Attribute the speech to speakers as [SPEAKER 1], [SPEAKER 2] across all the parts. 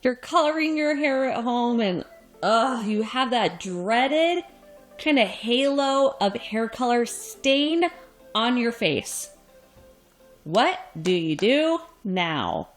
[SPEAKER 1] You're coloring your hair at home and you have that dreaded kind of halo of hair color stain on your face. What do you do now?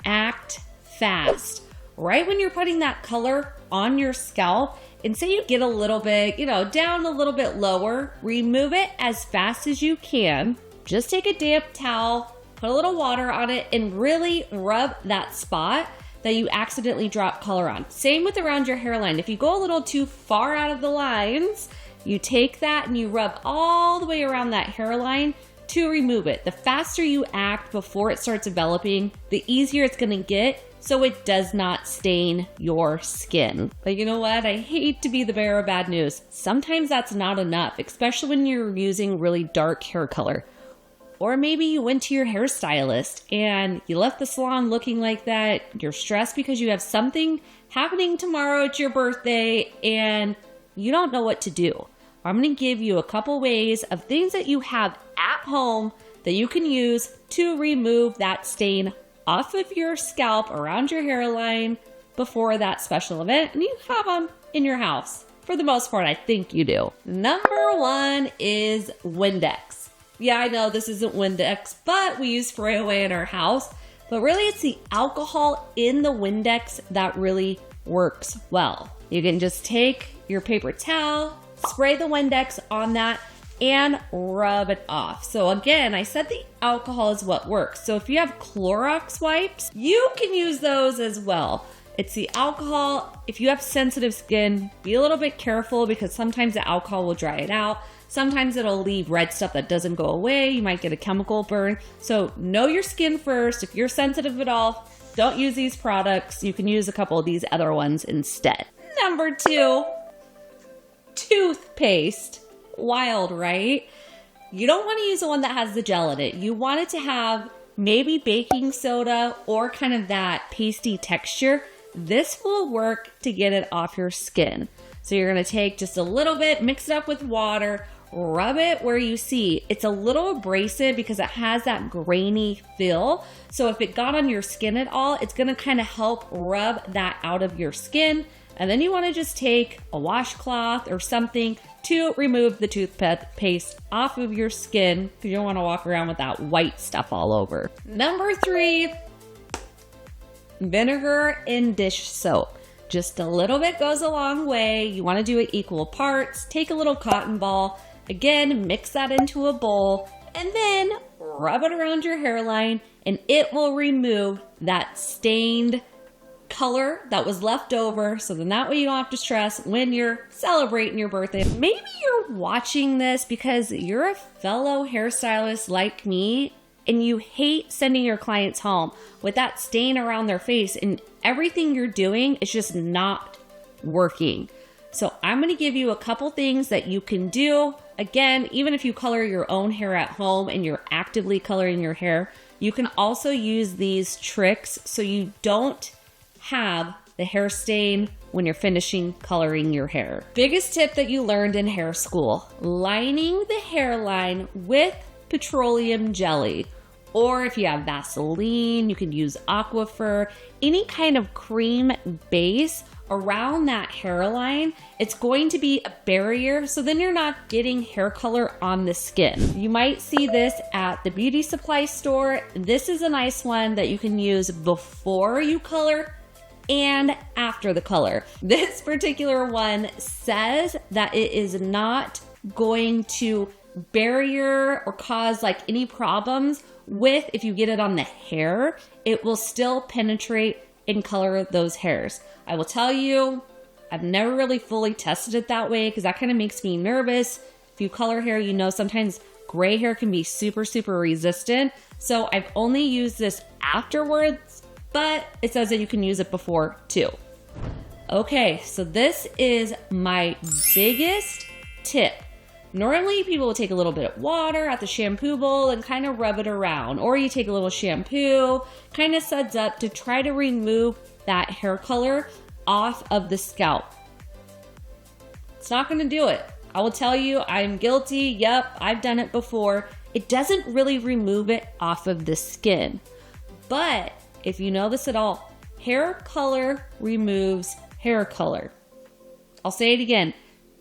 [SPEAKER 1] Act fast. Right when you're putting that color on your scalp, and say you get a little bit, down a little bit lower, remove it as fast as you can. Just take a damp towel, put a little water on it, and really rub that spot that you accidentally dropped color on. Same with around your hairline. If you go a little too far out of the lines, you take that and you rub all the way around that hairline to remove it. The faster you act before it starts developing, the easier it's gonna get so it does not stain your skin. But you know what? I hate to be the bearer of bad news. Sometimes that's not enough, especially when you're using really dark hair color. Or maybe you went to your hairstylist and you left the salon looking like that. You're stressed because you have something happening tomorrow at your birthday and you don't know what to do. I'm gonna give you a couple ways of things that you have at home that you can use to remove that stain off of your scalp around your hairline before that special event, and you have them in your house. For the most part, I think you do. Number one is Windex. Yeah, I know this isn't Windex, but we use spray away in our house. But really, it's the alcohol in the Windex that really works well. You can just take your paper towel, spray the Windex on that, and rub it off. So again, I said the alcohol is what works. So if you have Clorox wipes, you can use those as well. It's the alcohol. If you have sensitive skin, be a little bit careful because sometimes the alcohol will dry it out. Sometimes it'll leave red stuff that doesn't go away. You might get a chemical burn. So know your skin first. If you're sensitive at all, don't use these products. You can use a couple of these other ones instead. Number two, toothpaste. Wild, right? You don't want to use the one that has the gel in it. You want it to have maybe baking soda or kind of that pasty texture. This will work to get it off your skin. So you're going to take just a little bit, mix it up with water, rub it where you see. It's a little abrasive because it has that grainy feel. So if it got on your skin at all, it's going to kind of help rub that out of your skin. And then you want to just take a washcloth or something to remove the toothpaste off of your skin because you don't want to walk around with that white stuff all over. Number three, vinegar and dish soap. Just a little bit goes a long way. You want to do it equal parts. Take a little cotton ball. Again, mix that into a bowl and then rub it around your hairline and it will remove that stained color that was left over. So then that way you don't have to stress when you're celebrating your birthday. Maybe you're watching this because you're a fellow hairstylist like me and you hate sending your clients home with that stain around their face and everything you're doing is just not working. So I'm going to give you a couple things that you can do. Again, even if you color your own hair at home and you're actively coloring your hair, you can also use these tricks so you don't have the hair stain when you're finishing coloring your hair. Biggest tip that you learned in hair school, lining the hairline with petroleum jelly. Or if you have Vaseline, you can use Aquaphor, any kind of cream base around that hairline. It's going to be a barrier, so then you're not getting hair color on the skin. You might see this at the beauty supply store. This is a nice one that you can use before you color and after the color. This particular one says that it is not going to barrier or cause like any problems with if you get it on the hair. It will still penetrate and color those hairs. I will tell you, I've never really fully tested it that way because that kind of makes me nervous. If you color hair, you know sometimes gray hair can be super resistant. So I've only used this afterwards, but it says that you can use it before too. Okay, so this is my biggest tip. Normally people will take a little bit of water at the shampoo bowl and kind of rub it around, or you take a little shampoo, kind of suds up to try to remove that hair color off of the scalp. It's not going to do it. I will tell you, I'm guilty. Yep, I've done it before. it doesn't really remove it off of the skin. But if you know this at all, hair color removes hair color. I'll say it again.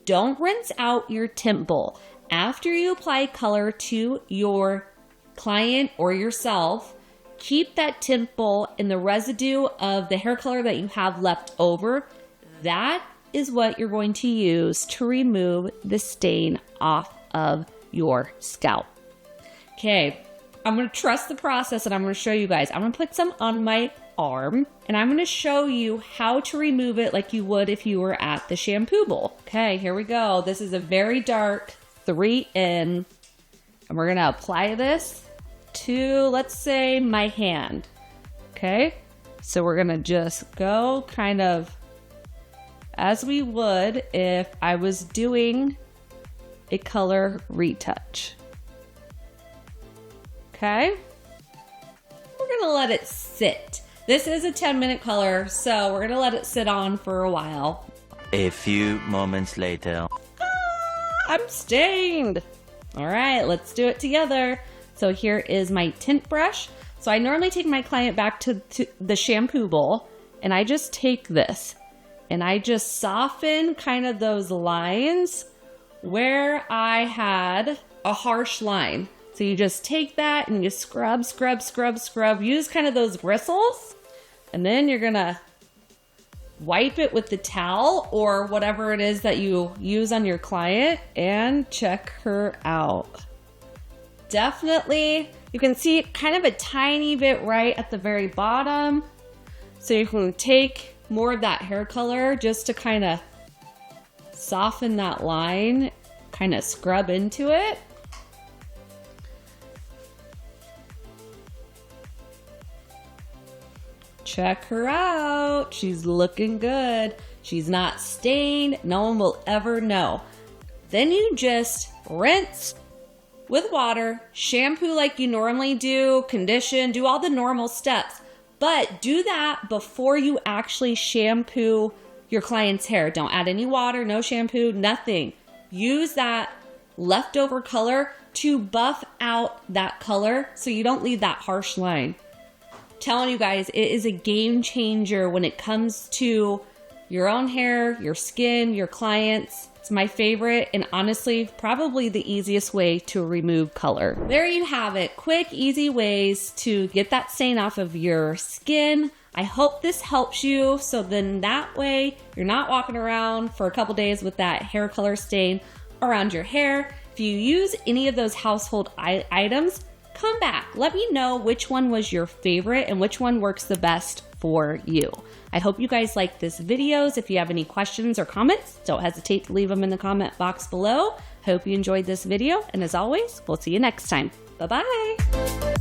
[SPEAKER 1] Don't rinse out your tint bowl. After you apply color to your client or yourself, keep that tint bowl and the residue of the hair color that you have left over. That is what you're going to use to remove the stain off of your scalp. Okay, I'm going to trust the process and I'm going to show you guys. I'm going to put some on my arm and I'm going to show you how to remove it like you would if you were at the shampoo bowl. Okay, here we go. This is a very dark 3 in, and we're going to apply this to, let's say, my hand. Okay, so we're going to just go kind of as we would if I was doing a color retouch. Okay, we're going to let it sit. This is a 10-minute color, so we're going to let it sit on for a while.
[SPEAKER 2] A few moments later.
[SPEAKER 1] I'm stained. All right, let's do it together. So here is my tint brush. So I normally take my client back to the shampoo bowl, and I just take this and I just soften kind of those lines where I had a harsh line. So you just take that and you scrub, scrub, scrub, scrub. Use kind of those bristles, and then you're gonna wipe it with the towel or whatever it is that you use on your client and check her out. Definitely, you can see kind of a tiny bit right at the very bottom. So you can take more of that hair color just to kind of soften that line, kind of scrub into it. Check her out. She's looking good. She's not stained. No one will ever know. Then you just rinse with water, shampoo like you normally do, condition, do all the normal steps. But do that before you actually shampoo your client's hair. Don't add any water, no shampoo, nothing. Use that leftover color to buff out that color so you don't leave that harsh line. Telling you guys, it is a game changer when it comes to your own hair, your skin, your clients. It's my favorite and honestly, probably the easiest way to remove color. There you have it. Quick, easy ways to get that stain off of your skin. I hope this helps you. So then that way you're not walking around for a couple days with that hair color stain around your hair. If you use any of those household items, come back. Let me know which one was your favorite and which one works the best for you. I hope you guys like this videos. If you have any questions or comments, don't hesitate to leave them in the comment box below. Hope you enjoyed this video, and as always, we'll see you next time. Bye-bye.